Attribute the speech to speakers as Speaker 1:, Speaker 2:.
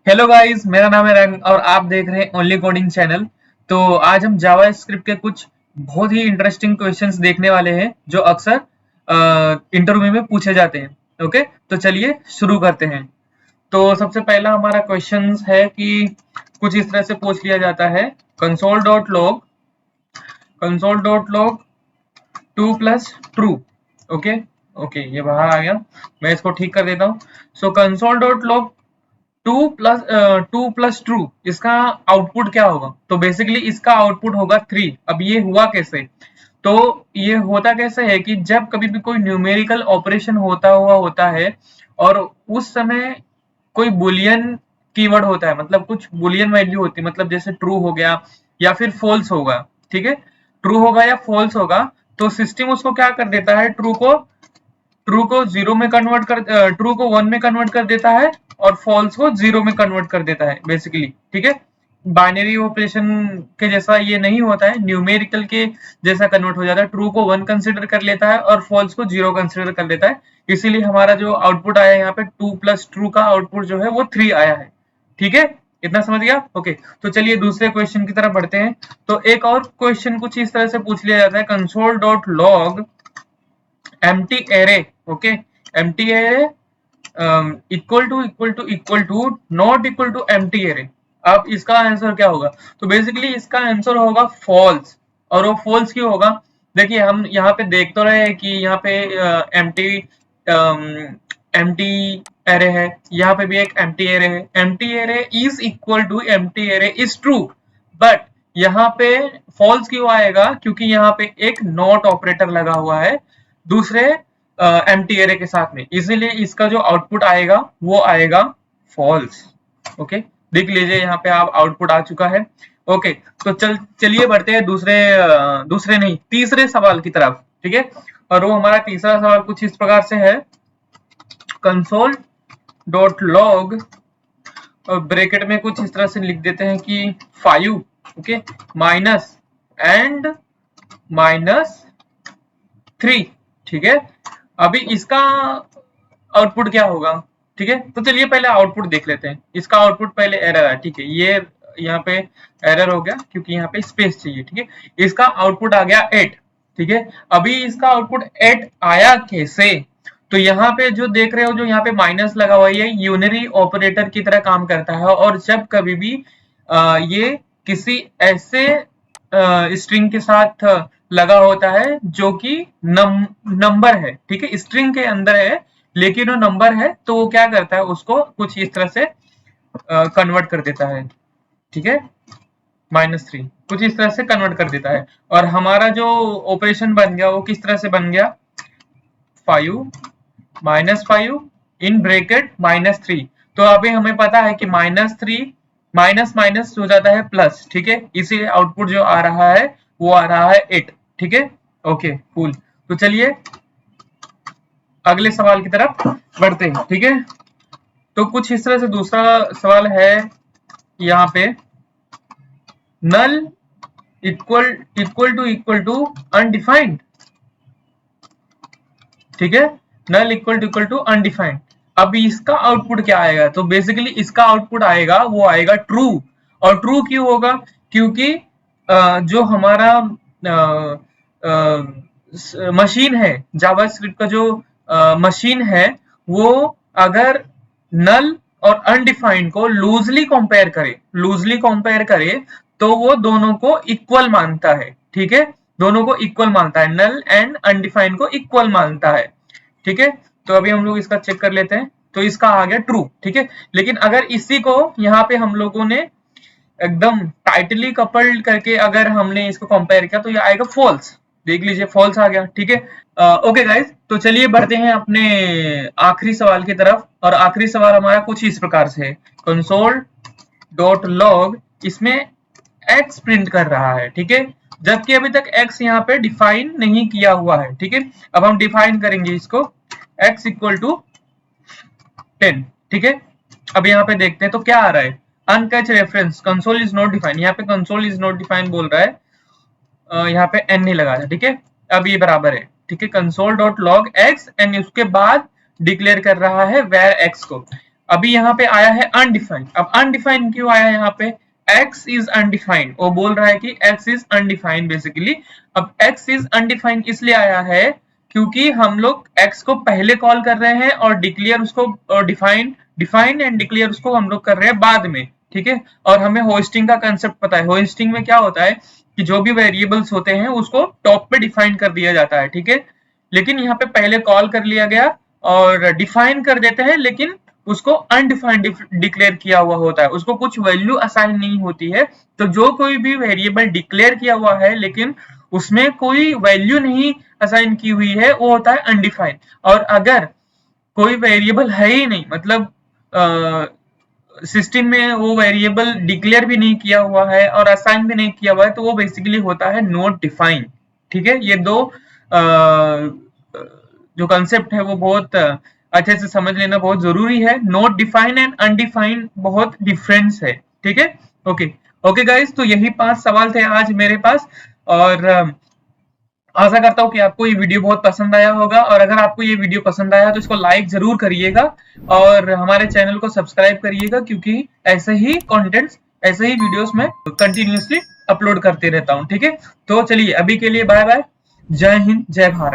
Speaker 1: Hello guys, मेरा नाम है रंग और आप देख रहे हैं ओनली कोडिंग चैनल। तो आज हम जावा स्क्रिप्ट के कुछ बहुत ही इंटरेस्टिंग क्वेश्चंस देखने वाले हैं जो अक्सर इंटरव्यू में पूछे जाते हैं। ओके, तो चलिए शुरू करते हैं। तो सबसे पहला हमारा क्वेश्चन है कि कुछ इस तरह से पूछ लिया जाता है। Console dot log two plus true. Okay okay, ये बाहर आ गया। मैं इसको ठीक कर देता हूँ। सो कंसोल.log टू प्लस ट्रू, इसका आउटपुट क्या होगा? तो बेसिकली इसका आउटपुट होगा 3। अब ये हुआ कैसे? तो ये होता कैसे है कि जब कभी भी कोई न्यूमेरिकल ऑपरेशन होता है और उस समय कोई बुलियन कीवर्ड होता है, मतलब कुछ बुलियन वैल्यू होती है, मतलब जैसे ट्रू हो गया या फिर फॉल्स होगा। ठीक है, ट्रू होगा या फॉल्स होगा, तो सिस्टम उसको क्या कर देता है, ट्रू को जीरो में कन्वर्ट कर ट्रू को वन में कन्वर्ट कर देता है और फॉल्स को जीरो में कन्वर्ट कर देता है बेसिकली। ठीक है, बाइनरी ऑपरेशन के जैसा ये नहीं होता है, न्यूमेरिकल के जैसा कन्वर्ट हो जाता है। ट्रू को वन कंसिडर कर लेता है और फॉल्स को जीरो कंसिडर कर लेता है। इसीलिए हमारा जो आउटपुट आया है यहाँ पे टू प्लस ट्रू का आउटपुट जो है वो 3 आया है। ठीक है, इतना समझ गया? ओके, तो चलिए दूसरे क्वेश्चन की तरफ बढ़ते हैं। तो एक और क्वेश्चन कुछ इस तरह से पूछ लिया जाता है, console log empty array। Okay, empty array equal to not equal to empty array। अब इसका आंसर क्या होगा? तो बेसिकली इसका आंसर होगा फॉल्स। और वो फॉल्स क्यों होगा? देखिए, हम यहाँ पे देख तो रहे हैं कि यहाँ पे empty empty array है, यहाँ पे भी एक empty array है। empty array is equal to empty array is true, but यहाँ पे फॉल्स क्यों आएगा? क्योंकि यहाँ पे एक नॉट ऑपरेटर लगा हुआ है दूसरे एम्प्टी एरे के साथ में, इसीलिए इसका जो आउटपुट आएगा वो आएगा फॉल्स। ओके, देख लीजिए यहाँ पे आप आउटपुट आ चुका है। ओके, तो चलिए बढ़ते हैं दूसरे नहीं, तीसरे सवाल की तरफ। ठीक है, और वो हमारा तीसरा सवाल कुछ इस प्रकार से है, कंसोल डॉट लॉग और ब्रैकेट में कुछ इस तरह से लिख देते हैं कि 5, ओके, माइनस एंड -3। ठीक है, अभी इसका आउटपुट क्या होगा? ठीक है, तो चलिए पहले आउटपुट देख लेते हैं। इसका आउटपुट पहले एरर है। ठीक है, ये यहाँ पे एरर हो गया क्योंकि यहाँ पे स्पेस चाहिए। ठीक है, इसका आउटपुट आ गया 8। ठीक है, अभी इसका आउटपुट 8 आया कैसे? तो यहाँ पे जो देख रहे हो, जो यहाँ पे माइनस लगा हुआ है, ये यूनरी ऑपरेटर की तरह काम करता है। और जब कभी भी ये किसी ऐसे स्ट्रिंग के साथ लगा होता है जो कि नंबर है, ठीक है, स्ट्रिंग के अंदर है लेकिन वो नंबर है, तो वो क्या करता है, उसको कुछ इस तरह से कन्वर्ट कर देता है। ठीक है, -3 कुछ इस तरह से कन्वर्ट कर देता है। और हमारा जो ऑपरेशन बन गया वो किस तरह से बन गया, 5 इन ब्रैकेट -3। तो अभी हमें पता है कि -3 माइनस माइनस हो जाता है प्लस। ठीक है, इसीलिए आउटपुट जो आ रहा है वो आ रहा है 8। ठीक है, ओके कूल। तो चलिए अगले सवाल की तरफ बढ़ते हैं। ठीक है, तो कुछ इस तरह से दूसरा सवाल है यहाँ पे, नल इक्वल टू अनडिफाइंड। ठीक है, नल इक्वल टू अनडिफाइंड। अब इसका आउटपुट क्या आएगा? तो बेसिकली इसका आउटपुट आएगा, वो आएगा ट्रू। और ट्रू क्यों होगा? क्योंकि जो हमारा मशीन है, जावास्क्रिप्ट का जो मशीन है, वो अगर नल और अनडिफाइंड को लूजली कंपेयर करे तो वो दोनों को इक्वल मानता है। ठीक है, दोनों को इक्वल मानता है, नल एंड अनडिफाइंड को इक्वल मानता है। ठीक है, तो अभी हम लोग इसका चेक कर लेते हैं। तो इसका आ गया ट्रू। ठीक है, लेकिन अगर इसी को यहाँ पे हम लोगों ने एकदम टाइटली कपल्ड करके अगर हमने इसको कंपेयर किया तो ये आएगा फॉल्स। देख लीजिए, फॉल्स आ गया। ठीक है, ओके गाइस, तो चलिए बढ़ते हैं अपने आखिरी सवाल की तरफ। और आखिरी सवाल हमारा कुछ इस प्रकार से है, कंसोल डॉट लॉग, इसमें x प्रिंट कर रहा है। ठीक है, जबकि अभी तक x यहाँ पे डिफाइन नहीं किया हुआ है। ठीक है, अब हम डिफाइन करेंगे इसको, x इक्वल टू 10। ठीक है, अब यहाँ पे देखते हैं तो क्या आ रहा है, uncaught reference console is not define. यहाँ पे कंसोल इज नॉट डिफाइन बोल रहा है, यहाँ पे n नहीं लगा था। ठीक है, अब ये बराबर है। ठीक है, console dot log x and उसके बाद डिक्लेयर कर रहा है वेर एक्स को। अभी यहाँ पे आया है अनडिफाइंड। अब अनडिफाइंड क्यों आया यहाँ पे? x इज अनडिफाइंड, वो बोल रहा है कि x इज अनडिफाइंड बेसिकली। अब x इज अनडिफाइंड इसलिए आया है क्योंकि हम लोग x को पहले कॉल कर रहे हैं और डिक्लेयर उसको डिफाइन डिफाइन एंड डिक्लेयर उसको हम लोग कर रहे हैं बाद में, ठीक है। और हमें होस्टिंग का कंसेप्ट पता है, होस्टिंग में क्या होता है कि जो भी वेरिएबल्स होते हैं उसको टॉप पे डिफाइन कर दिया जाता है, ठीक है। लेकिन यहाँ पे पहले कॉल कर लिया गया और डिफाइन कर देते हैं, लेकिन उसको अनडिफाइंड डिक्लेयर किया हुआ होता है, उसको कुछ वैल्यू असाइन नहीं होती है। तो जो कोई भी वेरिएबल डिक्लेयर किया हुआ है लेकिन उसमें कोई वैल्यू नहीं असाइन की हुई है, वो होता है अनडिफाइंड। और अगर कोई वेरिएबल है ही नहीं, मतलब सिस्टम में वो वेरिएबल डिक्लेयर भी नहीं किया हुआ है और असाइन भी नहीं किया हुआ है, तो वो बेसिकली होता है नॉट डिफाइंड, ठीक है। ये दो जो कंसेप्ट है वो बहुत अच्छे से समझ लेना बहुत जरूरी है। नॉट डिफाइंड एंड अनडिफाइंड बहुत डिफरेंस है, ठीक है। ओके ओके गाइस, तो यही 5 सवाल थे आज मेरे पास, और आशा करता हूँ कि आपको ये वीडियो बहुत पसंद आया होगा। और अगर आपको ये वीडियो पसंद आया तो इसको लाइक जरूर करिएगा और हमारे चैनल को सब्सक्राइब करिएगा, क्योंकि ऐसे ही कंटेंट्स, ऐसे ही वीडियोस मैं कंटिन्यूअसली अपलोड करते रहता हूँ, ठीक है। तो चलिए अभी के लिए बाय बाय, जय हिंद, जय भारत।